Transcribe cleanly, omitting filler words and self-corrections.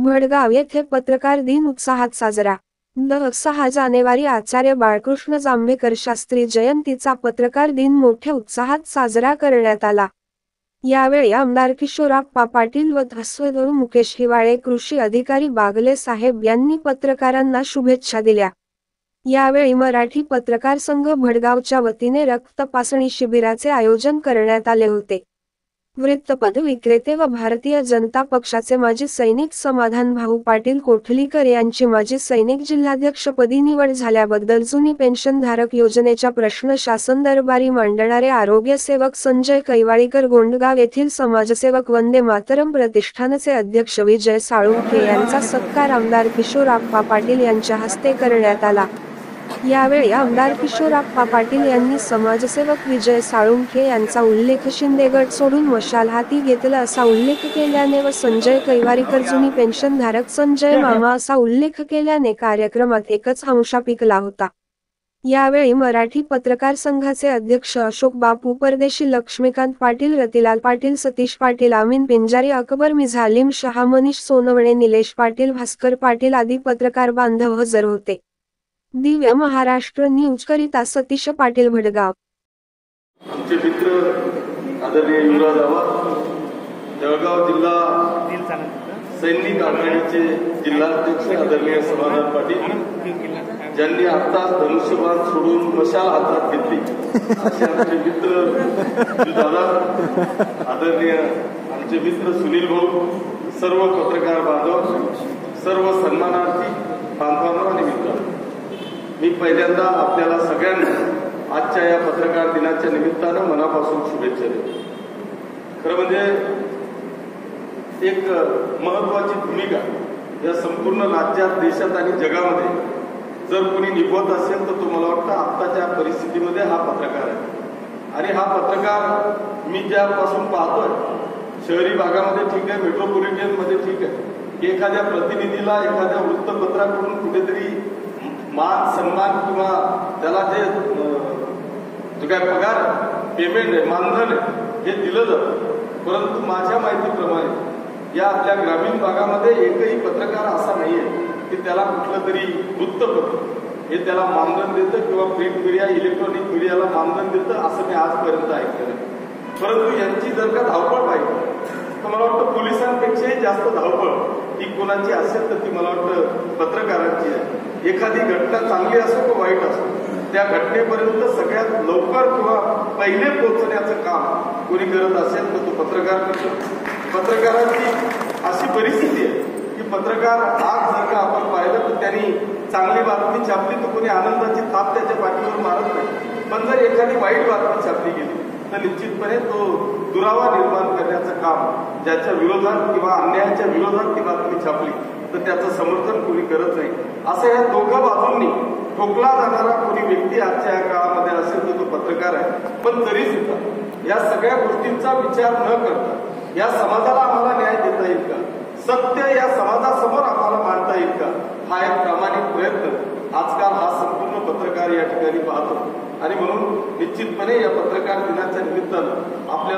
भडगाव येथे पत्रकार दिन उत्साहात साजरा। 6 जानेवारी आचार्य बाळकृष्ण जांभेकर शास्त्री जयंतीचा पत्रकार दिन मोठ्या उत्साहात साजरा करण्यात आला। यावेळी आमदार किशोरप्पा पाटील व तहसीलदार मुकेश हिवाळे कृषी अधिकारी बागले साहेब यांनी पत्रकारांना शुभेच्छा दिल्या। यावेळी मराठी पत्रकार संघ भडगावच्या वतीने रक्त तपासणी शिबिराचे आयोजन करण्यात आले होते। वृत्तपत्र विक्रेते व भारतीय जनता पक्षाचे माजी सैनिक समाधानभाऊ पाटील कोठलीकर यांची माजी सैनिक जिल्हाध्यक्षपदी निवड झाल्याबद्दल जुनी पेन्शनधारक योजनेचा प्रश्न शासन दरबारी मांडणारे आरोग्यसेवक संजय कैवाळीकर गोंडगाव येथील समाजसेवक वंदे मातरम प्रतिष्ठानचे अध्यक्ष विजय साळुंखे यांचा सत्कार आमदार किशोरप्पा पाटील यांच्या हस्ते करण्यात आला। यावेळी आमदार किशोरप्पा पाटील यांनी समाजसेवक विजय साळुंखे यांचा उल्लेख शिंदे गट सोडून मशाल हाती घेतला असा उल्लेख केल्याने व संजय कैवारीकर जुनी पेन्शनधारक संजय मामा असा उल्लेख केल्याने कार्यक्रमात एकच अंशा पिकला होता। यावेळी मराठी पत्रकार संघाचे अध्यक्ष अशोक बापू परदेशी, लक्ष्मीकांत पाटील, रतिलाल पाटील, सतीश पाटील, अमीन पिंजारी, अकबर मिझालीम शहा, मनीष सोनवणे, निलेश पाटील, भास्कर पाटील आदी पत्रकार बांधव हजर होते। दिव्य महाराष्ट्र न्यूज करिता सतीश पाटील, भडगाव। आमचे मित्र आदरणीय युवराज आव्हाड, जळगाव जिल्हा सैनिक आघाडीचे जिल्हाध्यक्ष आदरणीय समाधान पाटील, ज्यांनी आता धनुष्यबाण सोडून मशाल हातात घेतली, असे आमचे मित्र दादा, आदरणीय आमचे मित्र सुनील भाऊ, सर्व पत्रकार बांधव, सर्व सन्मानार्थी बांधवांनो आणि मित्रांनो, मी पहिल्यांदा आपल्याला सगळ्यांना आजच्या या पत्रकार दिनाच्या निमित्तानं मनापासून शुभेच्छा देतो। खरं म्हणजे एक महत्वाची भूमिका या संपूर्ण राज्यात, देशात आणि जगामध्ये जर कोणी निभवत असेल तर तो मला वाटतं आत्ताच्या परिस्थितीमध्ये हा पत्रकार आहे। आणि हा पत्रकार मी ज्यापासून पाहतोय, शहरी भागामध्ये ठीक आहे, मेट्रोपॉलिटन मध्ये ठीक आहे, की एखाद्या प्रतिनिधीला एखाद्या वृत्तपत्राकडून कुठेतरी मान सन्मान किंवा त्याला जो काय पगार पेमेंट आहे, मानधन आहे, हे दिलं जातं। परंतु माझ्या माहितीप्रमाणे या आपल्या ग्रामीण भागामध्ये एकही पत्रकार असा नाहीये की त्याला कुठलं तरी वृत्तपत्र हे त्याला मानधन देतं किंवा प्रिंट मीडिया, इलेक्ट्रॉनिक मीडियाला मानधन देतं, असं मी आजपर्यंत ऐकलं। परंतु यांची जर का धावपळ पाहिजे तर मला वाटतं पोलिसांपेक्षाही जास्त धावपळ ही कोणाची असेल तर ती मला वाटतं पत्रकारांची आहे। एखादी घटना चांगली असो किंवा वाईट असो, त्या घटनेपर्यंत सगळ्यात लवकर किंवा पहिले पोहोचण्याचं काम कोणी करत असेल तर तो पत्रकार करतो। पत्रकारांची अशी परिस्थिती आहे की पत्रकार आज जर का आपण पाहिलं तर त्यांनी चांगली बातमी छापली तर कोणी आनंदाची थाप त्याच्या पाठीवर मारत नाही, पण जर एखादी वाईट बातमी छापली गेली तर निश्चितपणे तो दुरावा निर्माण करण्याचं काम, ज्याच्या विरोधात किंवा अन्यायाच्या विरोधात ती बातमी छापली तर त्याचं समर्थन कोणी करत नाही। असं या दोघा बाजूंनी ठोकला जाणारा कोणी व्यक्ती आजच्या या काळामध्ये असेल तर तो पत्रकार आहे। पण तरी सुद्धा या सगळ्या गोष्टींचा विचार न करता या समाजाला आम्हाला न्याय देता येईल का, सत्य या समाजासमोर आम्हाला मांडता येईल का, हा एक प्रामाणिक प्रयत्न आजकाल हा संपूर्ण पत्रकार या ठिकाणी पाहतो। आणि म्हणून निश्चितपणे या पत्रकार दिनाच्या निमित्तानं आपल्या